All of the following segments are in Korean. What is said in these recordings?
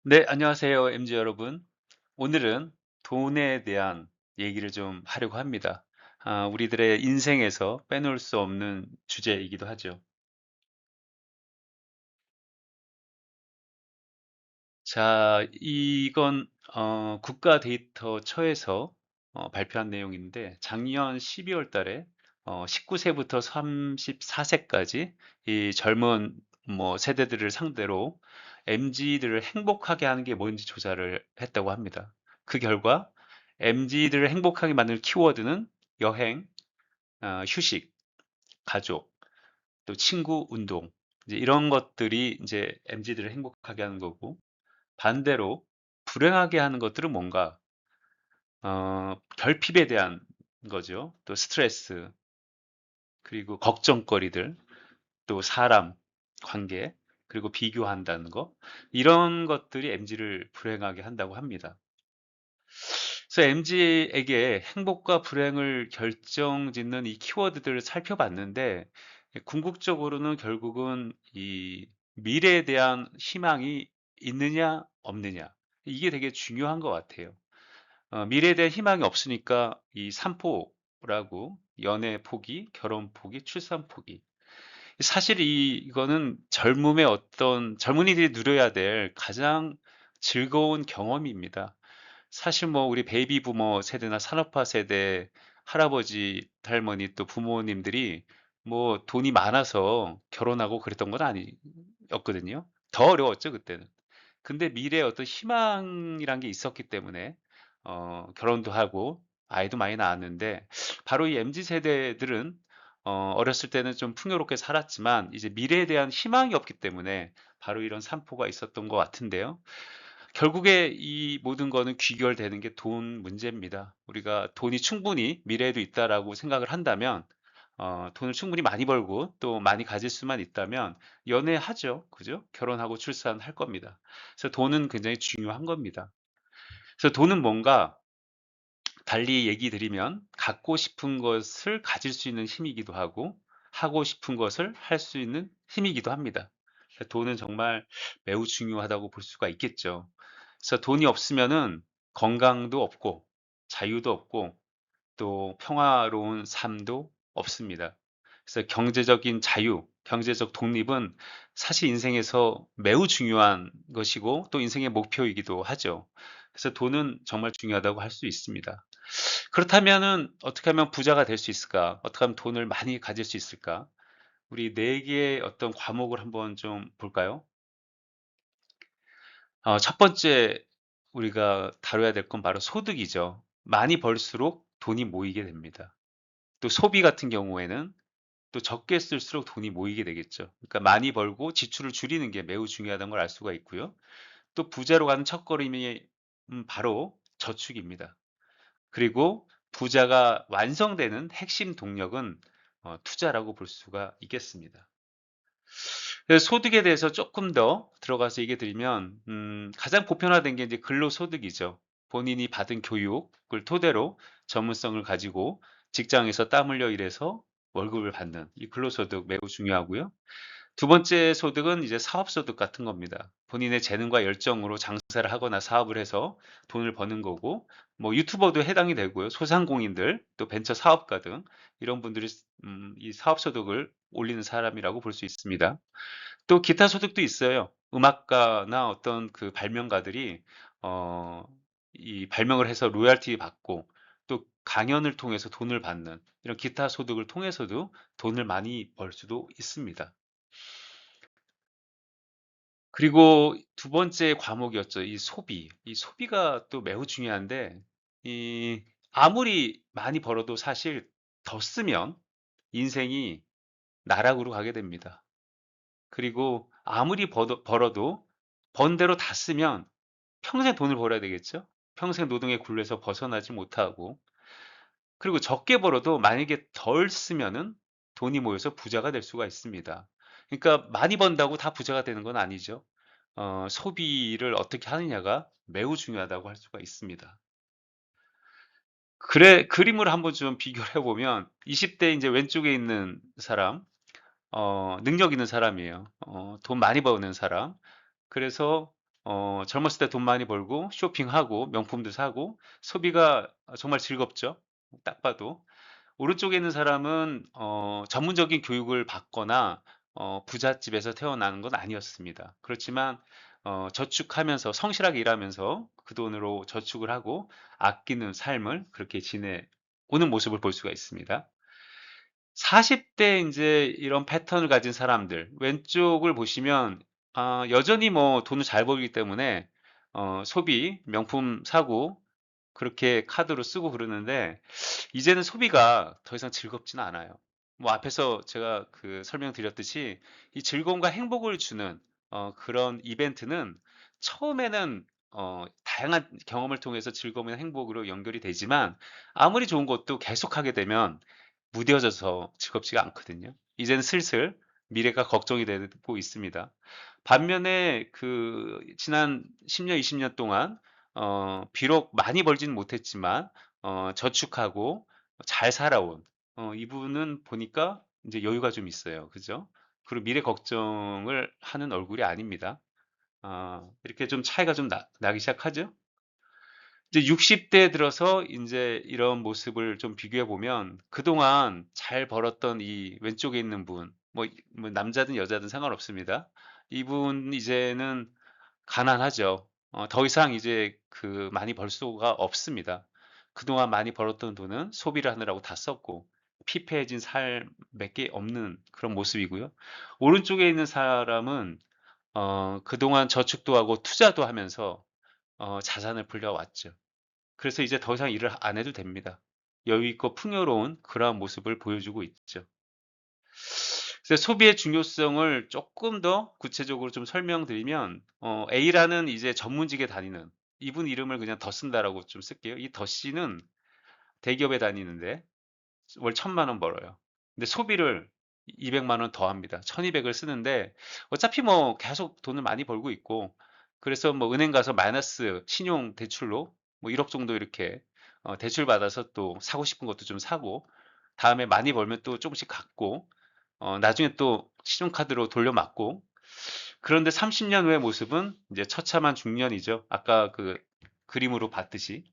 네, 안녕하세요, MZ 여러분. 오늘은 돈에 대한 얘기를 좀 하려고 합니다. 우리들의 인생에서 빼놓을 수 없는 주제이기도 하죠. 자, 이건 국가 데이터처에서 발표한 내용인데 작년 12월 달에 19세부터 34세까지 이 젊은 세대들을 상대로 MZ들을 행복하게 하는 게 뭔지 조사를 했다고 합니다. 그 결과 MZ들을 행복하게 만드는 키워드는 여행, 휴식, 가족, 또 친구, 운동 이제 이런 것들이 이제 MZ들을 행복하게 하는 거고 반대로 불행하게 하는 것들은 뭔가 결핍에 대한 거죠. 또 스트레스, 그리고 걱정거리들, 또 사람, 관계, 그리고 비교한다는 거 이런 것들이 MZ를 불행하게 한다고 합니다. 그래서 MZ에게 행복과 불행을 결정짓는 이 키워드들을 살펴봤는데 궁극적으로는 결국은 이 미래에 대한 희망이 있느냐 없느냐 이게 되게 중요한 것 같아요. 미래에 대한 희망이 없으니까 이 삼포라고 연애 포기, 결혼 포기, 출산 포기. 사실 이거는 젊음의 어떤 젊은이들이 누려야 될 가장 즐거운 경험입니다. 사실 우리 베이비 부머 세대나 산업화 세대 할아버지, 할머니 또 부모님들이 돈이 많아서 결혼하고 그랬던 건 아니었거든요. 더 어려웠죠, 그때는. 근데 미래에 어떤 희망이란 게 있었기 때문에 결혼도 하고 아이도 많이 낳았는데 바로 이 MZ 세대들은 어렸을 때는 좀 풍요롭게 살았지만 이제 미래에 대한 희망이 없기 때문에 바로 이런 산포가 있었던 것 같은데요. 결국에 이 모든 거는 귀결되는 게 돈 문제입니다. 우리가 돈이 충분히 미래에도 있다라고 생각을 한다면 돈을 충분히 많이 벌고 또 많이 가질 수만 있다면 연애하죠. 그죠? 결혼하고 출산할 겁니다. 그래서 돈은 굉장히 중요한 겁니다. 그래서 돈은 뭔가 달리 얘기 드리면 갖고 싶은 것을 가질 수 있는 힘이기도 하고 하고 싶은 것을 할 수 있는 힘이기도 합니다. 그래서 돈은 정말 매우 중요하다고 볼 수가 있겠죠. 그래서 돈이 없으면은 건강도 없고 자유도 없고 또 평화로운 삶도 없습니다. 그래서 경제적인 자유, 경제적 독립은 사실 인생에서 매우 중요한 것이고 또 인생의 목표이기도 하죠. 그래서 돈은 정말 중요하다고 할 수 있습니다. 그렇다면은 어떻게 하면 부자가 될 수 있을까? 어떻게 하면 돈을 많이 가질 수 있을까? 우리 네 개의 어떤 과목을 한번 좀 볼까요? 첫 번째 우리가 다뤄야 될 건 바로 소득이죠. 많이 벌수록 돈이 모이게 됩니다. 또 소비 같은 경우에는 또 적게 쓸수록 돈이 모이게 되겠죠. 그러니까 많이 벌고 지출을 줄이는 게 매우 중요하다는 걸 알 수가 있고요. 또 부자로 가는 첫걸음이 바로 저축입니다. 그리고 부자가 완성되는 핵심 동력은 투자라고 볼 수가 있겠습니다. 그래서 소득에 대해서 조금 더 들어가서 얘기해 드리면 가장 보편화된 게 이제 근로소득이죠. 본인이 받은 교육을 토대로 전문성을 가지고 직장에서 땀 흘려 일해서 월급을 받는 이 근로소득 매우 중요하고요. 두 번째 소득은 이제 사업소득 같은 겁니다. 본인의 재능과 열정으로 장사를 하거나 사업을 해서 돈을 버는 거고 유튜버도 해당이 되고요. 소상공인들 또 벤처 사업가 등 이런 분들이 이 사업소득을 올리는 사람이라고 볼 수 있습니다. 또 기타 소득도 있어요. 음악가나 어떤 그 발명가들이 어 이 발명을 해서 로열티 받고 또 강연을 통해서 돈을 받는 이런 기타 소득을 통해서도 돈을 많이 벌 수도 있습니다. 그리고 두 번째 과목이었죠. 이 소비. 이 소비가 또 매우 중요한데 이 아무리 많이 벌어도 사실 더 쓰면 인생이 나락으로 가게 됩니다. 그리고 아무리 벌어도 번 대로 다 쓰면 평생 돈을 벌어야 되겠죠? 평생 노동의 굴레에서 벗어나지 못하고 그리고 적게 벌어도 만약에 덜 쓰면은 돈이 모여서 부자가 될 수가 있습니다. 그러니까 많이 번다고 다 부자가 되는 건 아니죠. 소비를 어떻게 하느냐가 매우 중요하다고 할 수가 있습니다. 그래 그림을 한번 좀 비교를 해 보면 20대 인제 왼쪽에 있는 사람 능력 있는 사람이에요. 돈 많이 버는 사람. 그래서 젊었을 때 돈 많이 벌고 쇼핑하고 명품도 사고 소비가 정말 즐겁죠, 딱 봐도. 오른쪽에 있는 사람은 전문적인 교육을 받거나 부잣집에서 태어나는 건 아니었습니다. 그렇지만 저축하면서 성실하게 일하면서 그 돈으로 저축을 하고 아끼는 삶을 그렇게 지내오는 모습을 볼 수가 있습니다. 40대 인제 이런 패턴을 가진 사람들 왼쪽을 보시면 여전히 뭐 돈을 잘 벌기 때문에 소비, 명품 사고 그렇게 카드로 쓰고 그러는데 이제는 소비가 더 이상 즐겁지는 않아요. 뭐 앞에서 제가 그 설명드렸듯이 이 즐거움과 행복을 주는 그런 이벤트는 처음에는 다양한 경험을 통해서 즐거움이나 행복으로 연결이 되지만 아무리 좋은 것도 계속하게 되면 무뎌져서 즐겁지가 않거든요. 이제는 슬슬 미래가 걱정이 되고 있습니다. 반면에 그 지난 10 년, 20년 동안 비록 많이 벌지는 못했지만 저축하고 잘 살아온 이분은 보니까 인제 여유가 좀 있어요. 그죠? 그리고 미래 걱정을 하는 얼굴이 아닙니다. 이렇게 좀 차이가 좀 나기 시작하죠? 이제 60대 들어서 인제 이런 모습을 좀 비교해 보면 그동안 잘 벌었던 이 왼쪽에 있는 분 뭐 남자든 여자든 상관없습니다. 이분 이제는 가난하죠. 더 이상 이제 그 많이 벌 수가 없습니다. 그동안 많이 벌었던 돈은 소비를 하느라고 다 썼고 피폐해진 삶밖에 없는 그런 모습이고요. 오른쪽에 있는 사람은 그동안 저축도 하고 투자도 하면서 자산을 불려왔죠. 그래서 이제 더 이상 일을 안 해도 됩니다. 여유 있고 풍요로운 그러한 모습을 보여주고 있죠. 그래서 소비의 중요성을 조금 더 구체적으로 좀 설명드리면 A라는 이제 전문직에 다니는 이분 이름을 그냥 더 쓴다라고 좀 쓸게요. 이 더 씨는 대기업에 다니는데 월 1,000만 원 벌어요. 근데 소비를 200만 원 더합니다. 1,200을 쓰는데 어차피 뭐 계속 돈을 많이 벌고 있고 그래서 뭐 은행 가서 마이너스 신용 대출로 뭐 1억 정도 이렇게 대출 받아서 또 사고 싶은 것도 좀 사고 다음에 많이 벌면 또 조금씩 갚고 나중에 또 신용카드로 돌려막고 그런데 30년 후의 모습은 이제 처참한 중년이죠. 아까 그 그림으로 봤듯이.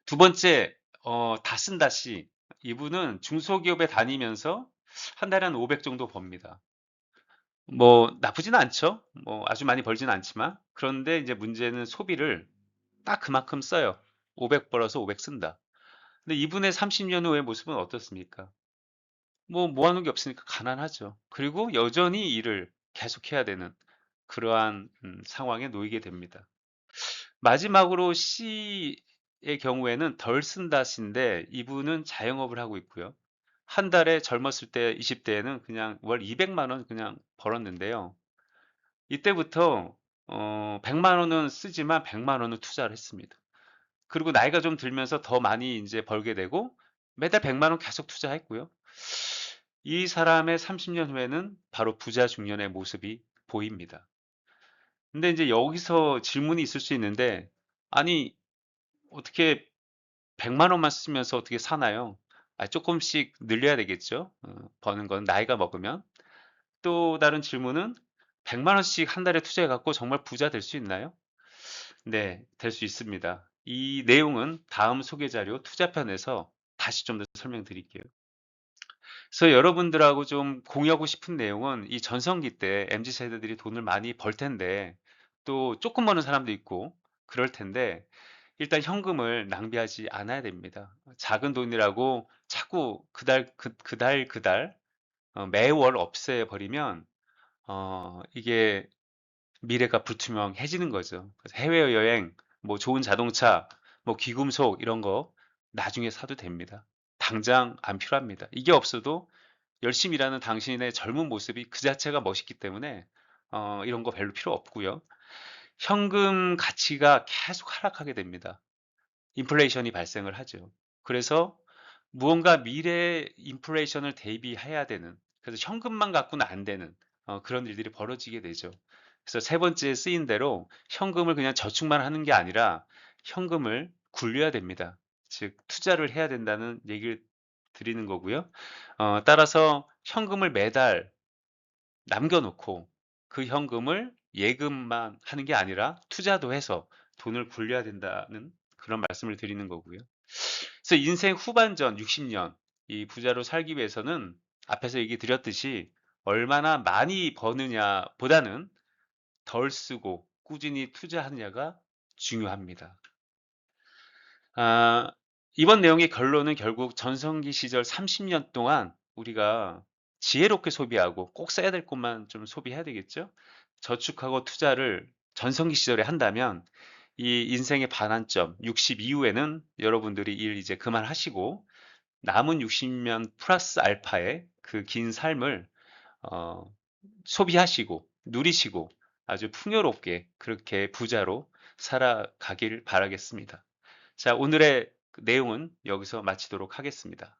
두 번째 다쓴다 씨. 이분은 중소기업에 다니면서 한 달에 한 500 정도 법니다. 뭐 나쁘진 않죠. 뭐 아주 많이 벌지는 않지만. 그런데 이제 문제는 소비를 딱 그만큼 써요. 500 벌어서 500 쓴다. 근데 이분의 30년 후의 모습은 어떻습니까? 뭐 모아 놓은 게 없으니까 가난하죠. 그리고 여전히 일을 계속해야 되는 그러한 상황에 놓이게 됩니다. 마지막으로 C의 경우에는 덜 쓴다 C인데 이분은 자영업을 하고 있고요. 한 달에 젊었을 때 20 대에는 그냥 월 200만 원 그냥 벌었는데요. 이때부터 100만 원은 쓰지만 100만 원은 투자를 했습니다. 그리고 나이가 좀 들면서 더 많이 인제 벌게 되고 매달 100만 원 계속 투자했고요. 이 사람의 30년 후에는 바로 부자 중년의 모습이 보입니다. 근데 인제 여기서 질문이 있을 수 있는데 아니 어떻게 100만 원만 쓰면서 어떻게 사나요? 쪼끔씩 늘려야 되겠죠. 버는 건 나이가 먹으면. 또 다른 질문은 100만 원씩 한 달에 투자해 갖고 정말 부자 될 수 있나요? 네. 될 수 있습니다. 이 내용은 다음 소개 자료 투자편에서 다시 좀 더 설명드릴게요. 그래서 여러분들하고 좀 공유하고 싶은 내용은 이 전성기 때 MZ 세대들이 돈을 많이 벌 텐데 또 쪼끔 버는 사람도 있고 그럴 텐데 일단 현금을 낭비하지 않아야 됩니다. 작은 돈이라고 자꾸 그달 매월 없애 버리면 이게 미래가 불투명해지는 거죠. 그래서 해외여행, 뭐 좋은 자동차, 뭐 귀금속 이런 거 나중에 사도 됩니다. 당장 안 필요합니다. 이게 없어도 열심히 일하는 당신의 젊은 모습이 그 자체가 멋있기 때문에 이런 거 별로 필요 없고요. 현금 가치가 계속 하락하게 됩니다. 인플레이션이 발생을 하죠. 그래서 무언가 미래 인플레이션을 대비해야 되는 그래서 현금만 갖고는 안 되는 그런 일들이 벌어지게 되죠. 그래서 세 번째 쓰인 대로 현금을 그냥 저축만 하는 게 아니라 현금을 굴려야 됩니다. 즉 투자를 해야 된다는 얘기를 드리는 거고요. 따라서 현금을 매달 남겨 놓고 그 현금을 예금만 하는 게 아니라 투자도 해서 돈을 굴려야 된다는 그런 말씀을 드리는 거고요. 그래서 인생 후반전 60년 이 부자로 살기 위해서는 앞에서 얘기 드렸듯이 얼마나 많이 버느냐 보다는 덜 쓰고 꾸준히 투자하느냐가 중요합니다. 아, 이번 내용의 결론은 결국 전성기 시절 30년 동안 우리가 지혜롭게 소비하고 꼭 써야 될 것만 좀 소비해야 되겠죠? 저축하고 투자를 전성기 시절에 한다면 이 인생의 반환점 60 이후에는 여러분들이 일 이제 그만하시고 남은 60년 플러스 알파의 그 긴 삶을 어, 소비하시고 누리시고 아주 풍요롭게 그렇게 부자로 살아가길 바라겠습니다. 자, 오늘의 내용은 여기서 마치도록 하겠습니다.